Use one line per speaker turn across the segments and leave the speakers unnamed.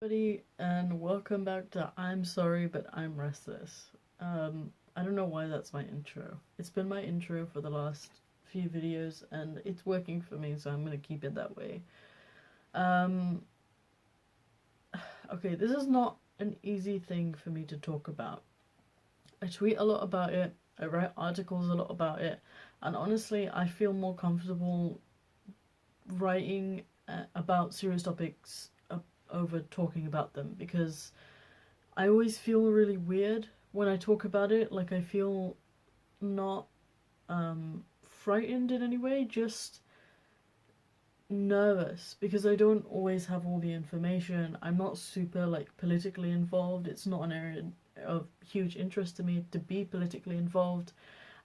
Everybody, and welcome back to I'm Sorry But I'm Restless. I don't know why that's my intro. It's been my intro for the last few videos and it's working for me, so I'm gonna keep it that way. Um, okay, this is not an easy thing for me to talk about. I tweet a lot about it, I write articles a lot about it, and honestly, I feel more comfortable writing about serious topics over talking about them because I always feel really weird when I talk about it. Like, I feel not frightened in any way, just nervous because I don't always have all the information. I'm not super like politically involved. It's not an area of huge interest to me to be politically involved.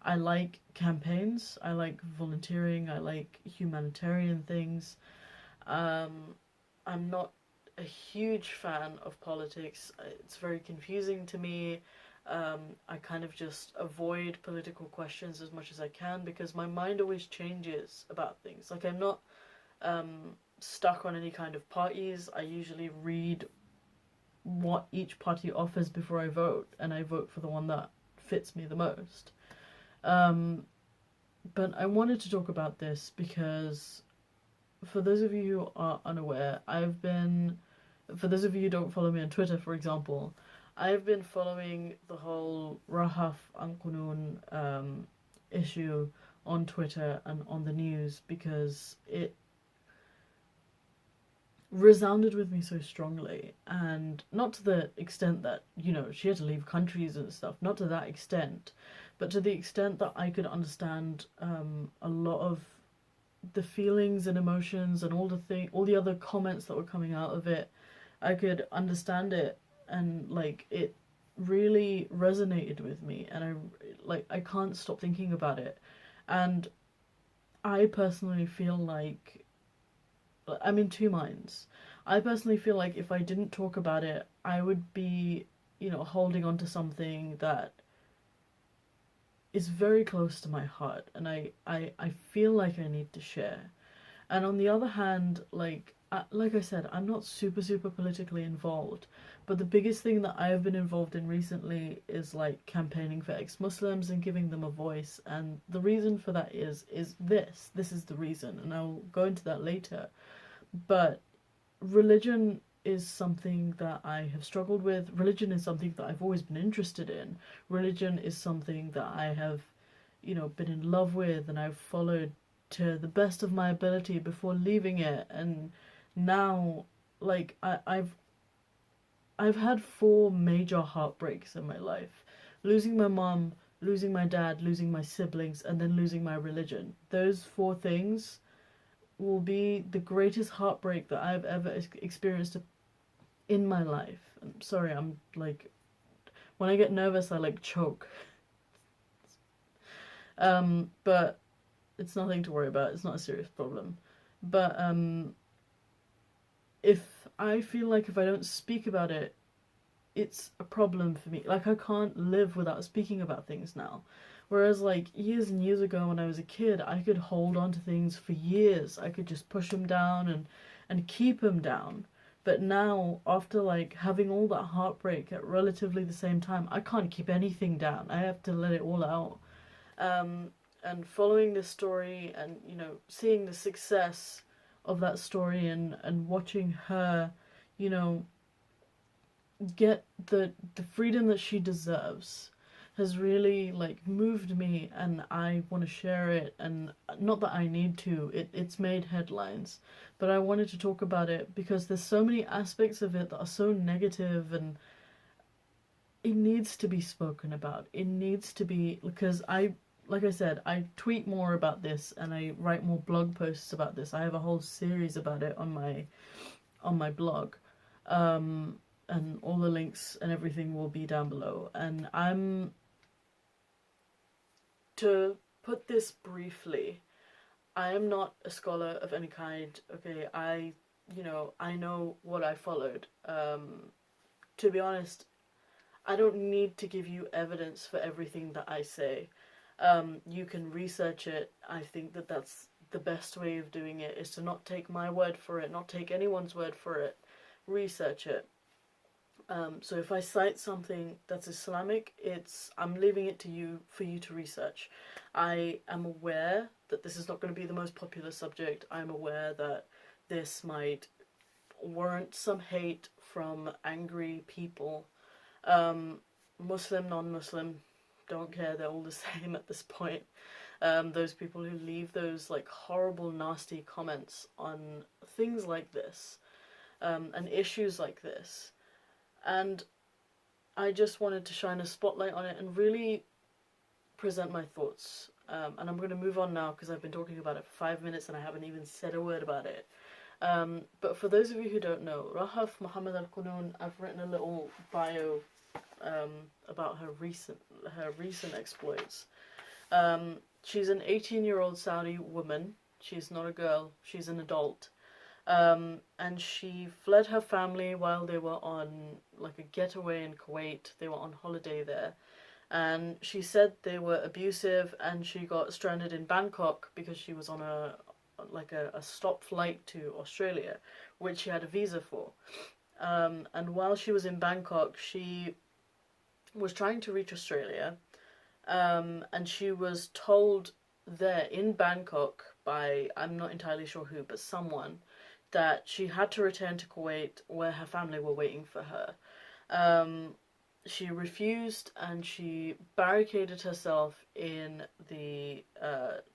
I like campaigns, I like volunteering, I like humanitarian things. Um, I'm not a huge fan of politics. It's very confusing to me. I kind of just avoid political questions as much as I can because my mind always changes about things. Like, I'm not stuck on any kind of parties. I usually read what each party offers before I vote, and I vote for the one that fits me the most. Um, but I wanted to talk about this because, for those of you who are unaware, for those of you who don't follow me on Twitter, for example, I've been following the whole Rahaf al-Qunun issue on Twitter and on the news because it resounded with me so strongly, and not to the extent that, she had to leave countries and stuff, not to that extent, but to the extent that I could understand a lot of the feelings and emotions and all the other comments that were coming out of it. I could understand it, and like, it really resonated with me, and I can't stop thinking about it. And I personally feel like I'm in two minds. I personally feel like if I didn't talk about it, I would be, holding on to something that is very close to my heart, and I feel like I need to share. And on the other hand, like I said, I'm not super politically involved, but the biggest thing that I've been involved in recently is like campaigning for ex-Muslims and giving them a voice. And the reason for that is this. This is the reason, and I'll go into that later. But religion is something that I have struggled with. Religion is something that I've always been interested in. Religion is something that I have, been in love with and I've followed to the best of my ability before leaving it. And now, like, I've had four major heartbreaks in my life. Losing my mom, losing my dad, losing my siblings, and then losing my religion. Those four things will be the greatest heartbreak that I've ever experienced in my life. I'm sorry, I'm like, when I get nervous, I like choke. But it's nothing to worry about. It's not a serious problem. But if I feel like if I don't speak about it, it's a problem for me. Like, I can't live without speaking about things now. Whereas, like, years and years ago when I was a kid, I could hold on to things for years. I could just push them down and keep them down. But now, after like having all that heartbreak at relatively the same time, I can't keep anything down. I have to let it all out. Um, and following this story and, seeing the success of that story, and watching her, you know, get the freedom that she deserves has really like moved me, and I want to share it. And not that I need to, it's made headlines, but I wanted to talk about it because there's so many aspects of it that are so negative, and it needs to be spoken about. It needs to be, because like I said, I tweet more about this and I write more blog posts about this. I have a whole series about it on my blog. And all the links and everything will be down below. And to put this briefly, I am not a scholar of any kind. Okay, I know what I followed. To be honest, I don't need to give you evidence for everything that I say. You can research it. I think that that's the best way of doing it, is to not take my word for it, not take anyone's word for it, research it. So if I cite something that's Islamic, I'm leaving it to you for you to research. I am aware that this is not going to be the most popular subject. I'm aware that this might warrant some hate from angry people. Muslim, non-Muslim, don't care, they're all the same at this point. Those people who leave those like horrible, nasty comments on things like this, and issues like this. And I just wanted to shine a spotlight on it and really present my thoughts. And I'm going to move on now because I've been talking about it for 5 minutes and I haven't even said a word about it. But for those of you who don't know, Rahaf al-Qunun, I've written a little bio about her recent exploits. She's an 18-year-old Saudi woman. She's not a girl, she's an adult. And she fled her family while they were on like a getaway in Kuwait. They were on holiday there. And she said they were abusive, and she got stranded in Bangkok because she was on a stop flight to Australia, which she had a visa for. And while she was in Bangkok, she was trying to reach Australia, and she was told there in Bangkok by, I'm not entirely sure who, but someone, that she had to return to Kuwait where her family were waiting for her. She refused, and she barricaded herself in the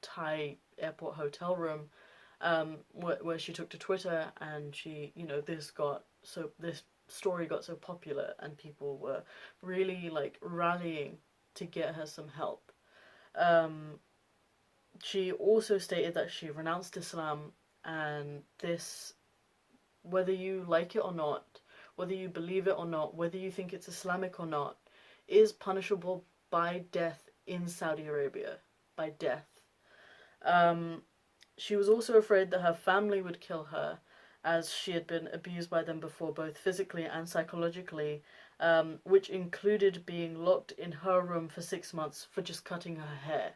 Thai airport hotel room, where she took to Twitter, and she, this story got so popular, and people were really like rallying to get her some help. She also stated that she renounced Islam, and this, whether you like it or not, whether you believe it or not, whether you think it's Islamic or not, is punishable by death in Saudi Arabia. By death. She was also afraid that her family would kill her, as she had been abused by them before, both physically and psychologically, which included being locked in her room for 6 months for just cutting her hair.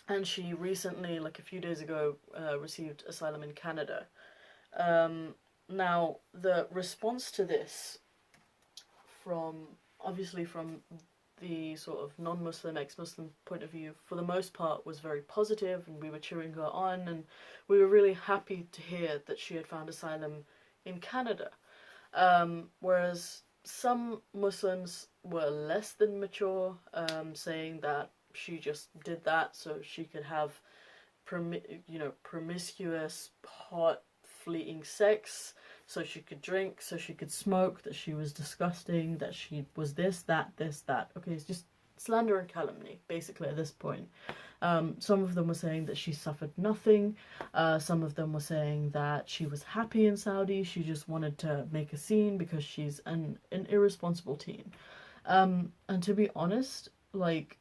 And she recently, like a few days ago, received asylum in Canada. Now, the response to this from the sort of non-Muslim, ex-Muslim point of view, for the most part, was very positive, and we were cheering her on, and we were really happy to hear that she had found asylum in Canada. Whereas some Muslims were less than mature, saying that she just did that so she could have promiscuous, hot, fleeting sex, so she could drink, so she could smoke, that she was disgusting, that she was this, that. Okay, it's just slander and calumny, basically, at this point. Some of them were saying that she suffered nothing. Some of them were saying that she was happy in Saudi. She just wanted to make a scene because she's an irresponsible teen. And to be honest, like,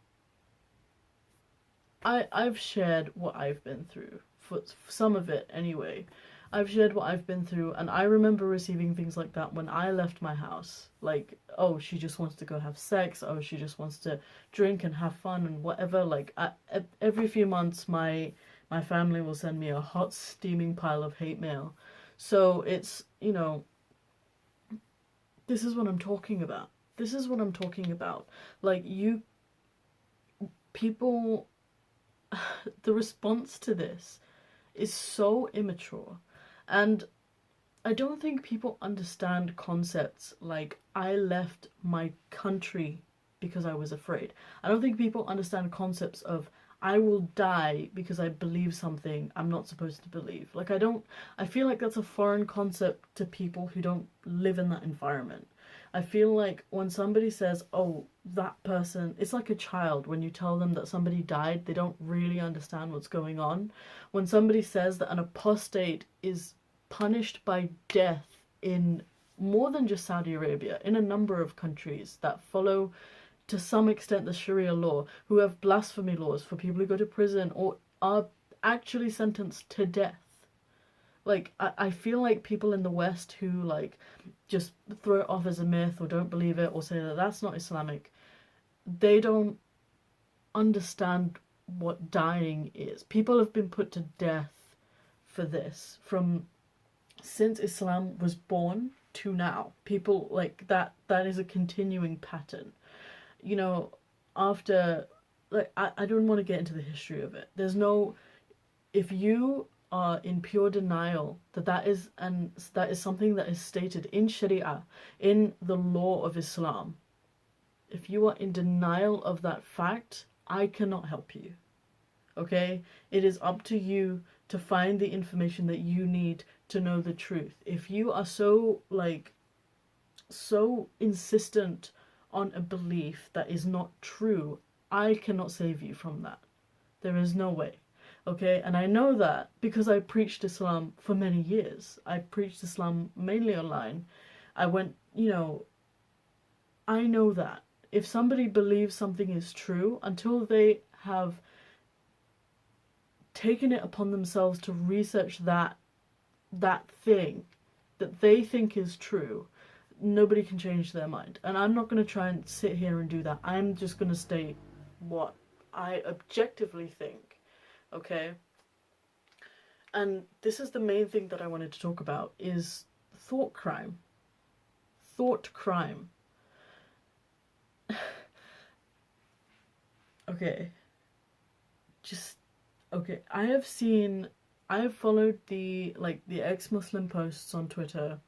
I've shared what I've been through, for some of it anyway. I've shared what I've been through, and I remember receiving things like that when I left my house. Like, oh, she just wants to go have sex, oh, she just wants to drink and have fun and whatever. Like, every few months, my family will send me a hot, steaming pile of hate mail. So it's, this is what I'm talking about. This is what I'm talking about. Like, people, the response to this is so immature. And I don't think people understand concepts like, I left my country because I was afraid. I don't think people understand concepts of, I will die because I believe something I'm not supposed to believe. Like, I feel like that's a foreign concept to people who don't live in that environment. I feel like when somebody says, oh, that person, it's like a child. When you tell them that somebody died, they don't really understand what's going on. When somebody says that an apostate is punished by death in more than just Saudi Arabia, in a number of countries that follow to some extent the Sharia law, who have blasphemy laws for people who go to prison or are actually sentenced to death. Like, I feel like people in the West who, like, just throw it off as a myth or don't believe it or say that that's not Islamic, they don't understand what dying is. People have been put to death for this, from since Islam was born to now. People like that is a continuing pattern. You know, after like I don't want to get into the history of it. There's no if you are in pure denial that is something that is stated in Sharia, in the law of Islam. If you are in denial of that fact, I cannot help you. Okay? It is up to you to find the information that you need to know the truth. If you are so insistent on a belief that is not true, I cannot save you from that. There is no way. Okay? And I know that because I preached Islam for many years. I preached Islam mainly online. I went, I know that. If somebody believes something is true, until they have taken it upon themselves to research that thing that they think is true, nobody can change their mind. And I'm not going to try and sit here and do that. I'm just going to state what I objectively think. Okay? And this is the main thing that I wanted to talk about, is thought crime. Thought crime. Okay. I have followed the ex-Muslim posts on Twitter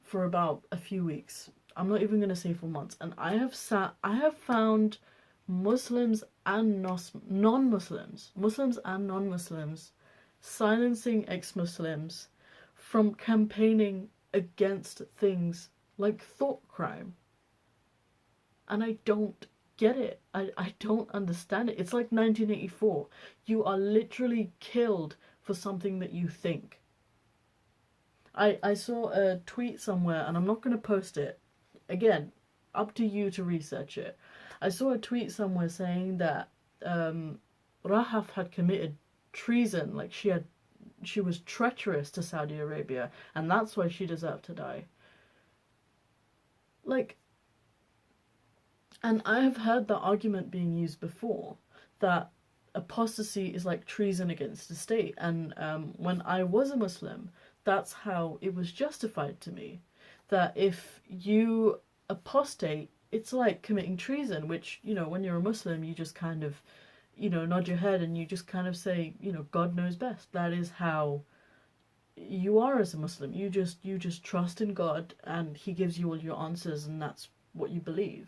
for about a few weeks. I'm not even going to say for months. And I have found Muslims and non-Muslims, Muslims and non-Muslims, silencing ex-Muslims from campaigning against things like thought crime. And I don't get it. I don't understand it. It's like 1984. You are literally killed for something that you think. I saw a tweet somewhere, and I'm not going to post it. Again, up to you to research it. I saw a tweet somewhere saying that Rahaf had committed treason, like she was treacherous to Saudi Arabia, and that's why she deserved to die. And I have heard that argument being used before, that apostasy is like treason against the state. And when I was a Muslim, that's how it was justified to me. That if you apostate, it's like committing treason, which, when you're a Muslim, you just kind of, nod your head and you just kind of say, God knows best. That is how you are as a Muslim. You just trust in God, and He gives you all your answers, and that's what you believe.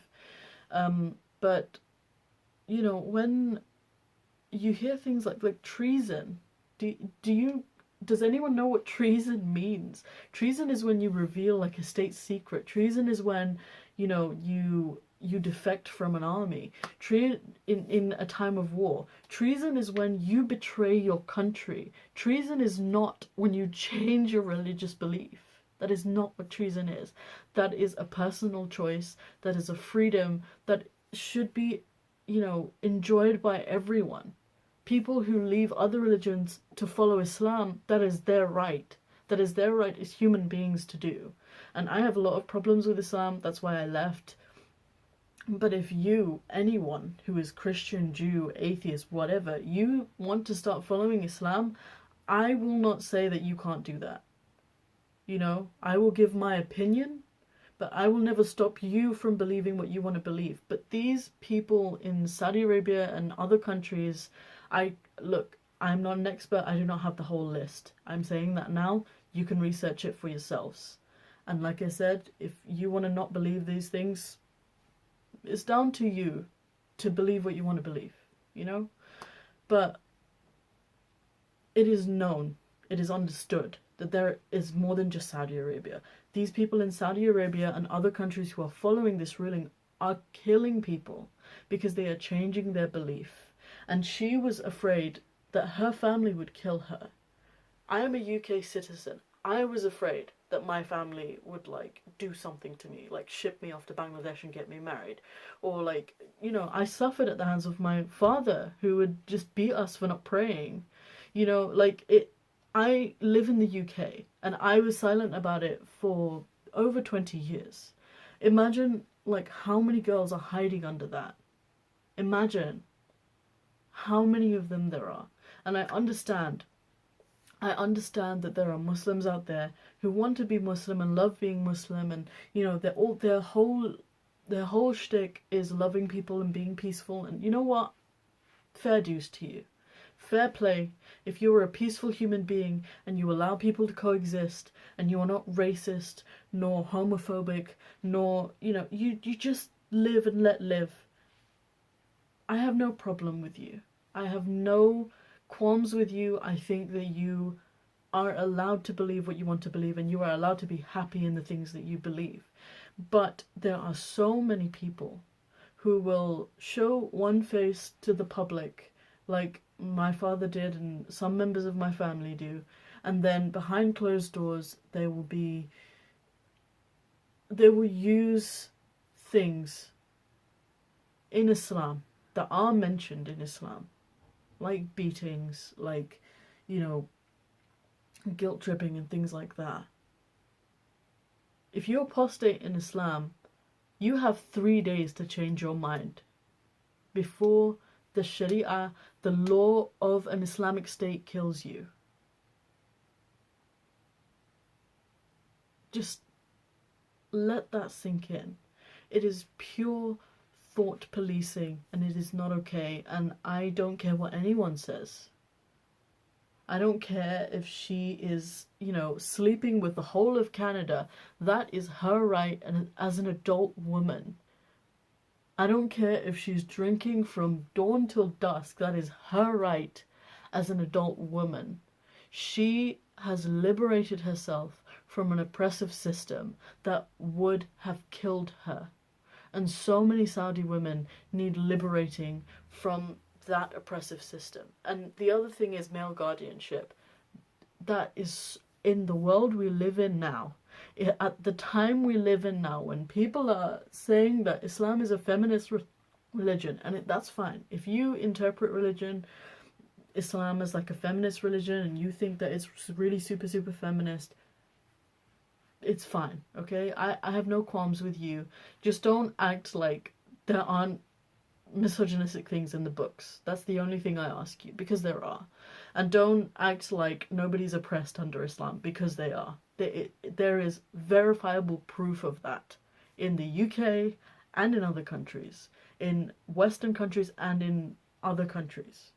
But when you hear things like treason, does anyone know what treason means? Treason is when you reveal like a state secret. Treason is when you defect from an army. In a time of war. Treason is when you betray your country. Treason is not when you change your religious belief. That is not what treason is. That is a personal choice. That is a freedom that should be, enjoyed by everyone. People who leave other religions to follow Islam, that is their right. That is their right as human beings to do. And I have a lot of problems with Islam. That's why I left. But if anyone who is Christian, Jew, atheist, whatever, you want to start following Islam, I will not say that you can't do that. I will give my opinion, but I will never stop you from believing what you want to believe. But these people in Saudi Arabia and other countries, I'm not an expert. I do not have the whole list. I'm saying that now. You can research it for yourselves. And like I said, if you want to not believe these things, it's down to you to believe what you want to believe, But it is known, it is understood that there is more than just Saudi Arabia. These people in Saudi Arabia and other countries who are following this ruling are killing people because they are changing their belief. And she was afraid that her family would kill her. I am a UK citizen. I was afraid that my family would do something to me, ship me off to Bangladesh and get me married. Or I suffered at the hands of my father, who would just beat us for not praying. I live in the UK, and I was silent about it for over 20 years. Imagine, how many girls are hiding under that. Imagine how many of them there are. And I understand I understand that there are Muslims out there who want to be Muslim and love being Muslim, and you know, their whole shtick is loving people and being peaceful. And you know what? Fair dues to you. Fair play. If you are a peaceful human being and you allow people to coexist and you are not racist nor homophobic nor, you just live and let live. I have no problem with you. I have no qualms with you. I think that you are allowed to believe what you want to believe, and you are allowed to be happy in the things that you believe. But there are so many people who will show one face to the public, like my father did and some members of my family do, and then behind closed doors they will use things in Islam that are mentioned in Islam, like beatings, like, guilt tripping and things like that. If you apostate in Islam, you have 3 days to change your mind before the Sharia, the law of an Islamic state, kills you. Just let that sink in. It is pure thought policing, and it is not okay, and I don't care what anyone says. I don't care if she is, sleeping with the whole of Canada. That is her right, and as an adult woman. I don't care if she's drinking from dawn till dusk. That is her right as an adult woman. She has liberated herself from an oppressive system that would have killed her. And so many Saudi women need liberating from that oppressive system. And the other thing is male guardianship. That is, in the world we live in now, at the time we live in now, when people are saying that Islam is a feminist religion, and that's fine. If you interpret Islam as like a feminist religion, and you think that it's really super, super feminist, it's fine, okay? I have no qualms with you. Just don't act like there aren't misogynistic things in the books. That's the only thing I ask you, because there are. And don't act like nobody's oppressed under Islam, because they are. There is verifiable proof of that in the UK and in other countries, in Western countries and in other countries.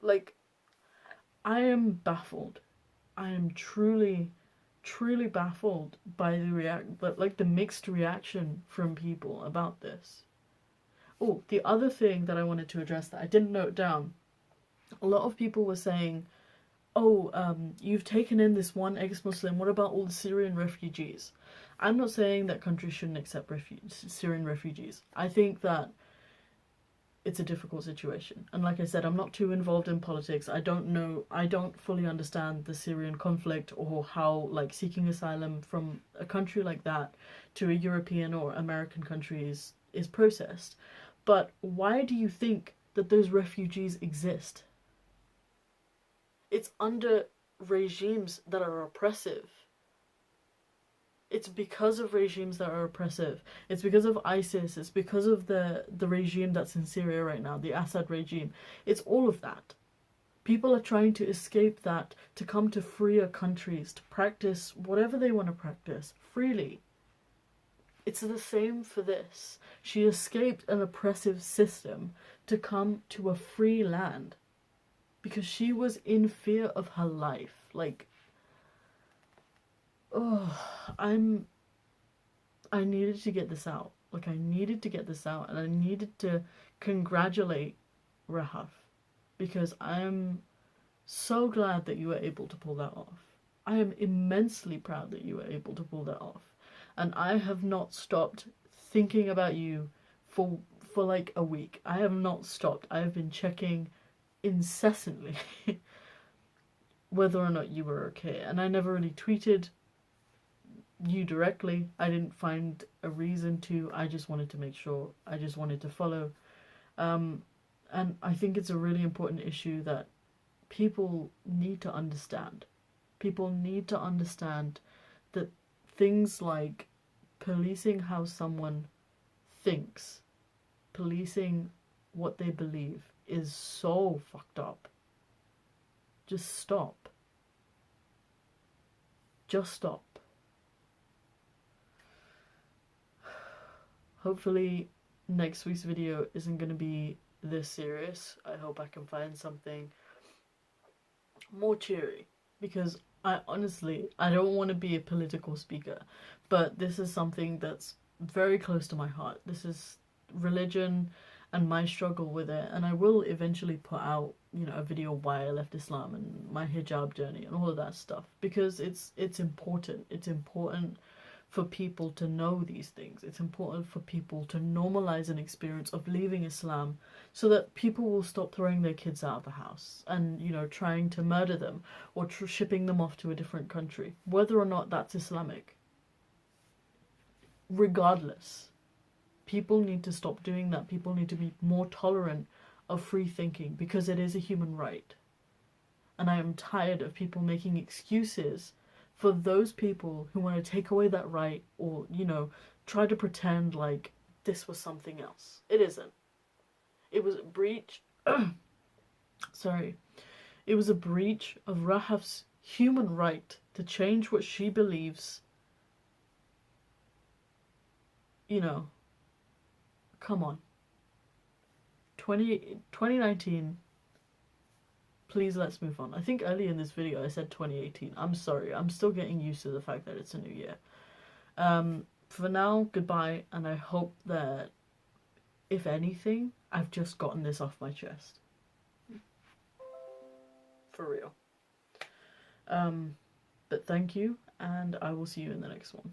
Like, I am baffled. I am truly baffled by the mixed reaction from people about this. Oh, the other thing that I wanted to address that I didn't note down, a lot of people were saying, you've taken in this one ex-Muslim, what about all the Syrian refugees? I'm not saying that countries shouldn't accept Syrian refugees. I think that it's a difficult situation. And like I said, I'm not too involved in politics. I don't fully understand the Syrian conflict, or how, seeking asylum from a country like that to a European or American country is processed. But why do you think that those refugees exist? It's under regimes that are oppressive. It's because of regimes that are oppressive. It's because of ISIS. It's because of the regime that's in Syria right now, the Assad regime. It's all of that. People are trying to escape that, to come to freer countries, to practice whatever they want to practice freely. It's the same for this. She escaped an oppressive system to come to a free land because she was in fear of her life. I needed to get this out. I needed to get this out, and I needed to congratulate Rahaf, because I am so glad that you were able to pull that off. I am immensely proud that you were able to pull that off. And I have not stopped thinking about you for a week. I have not stopped. I have been checking incessantly whether or not you were okay. And I never really tweeted you directly. I didn't find a reason to. I just wanted to make sure. I just wanted to follow. And I think it's a really important issue that people need to understand. People need to understand that things like policing how someone thinks, policing what they believe, is so fucked up. Just stop. Just stop. Hopefully next week's video isn't going to be this serious. I hope I can find something more cheery, because I don't want to be a political speaker, but this is something that's very close to my heart. This is religion and my struggle with it, and I will eventually put out, you know, a video why I left Islam and my hijab journey and all of that stuff, because it's important. It's important for people to know these things. It's important for people to normalize an experience of leaving Islam, so that people will stop throwing their kids out of the house and, you know, trying to murder them or shipping them off to a different country, whether or not that's Islamic. Regardless, people need to stop doing that. People need to be more tolerant of free thinking, because it is a human right. And I am tired of people making excuses for those people who want to take away that right, or, you know, try to pretend like this was something else. It isn't. It was a breach. Sorry. It was a breach of Rahaf's human right to change what she believes. You know, come on. 2019. Please, let's move on. I think earlier in this video I said 2018. I'm sorry. I'm still getting used to the fact that it's a new year. For now, goodbye, and I hope that, if anything, I've just gotten this off my chest. For real. But thank you, and I will see you in the next one.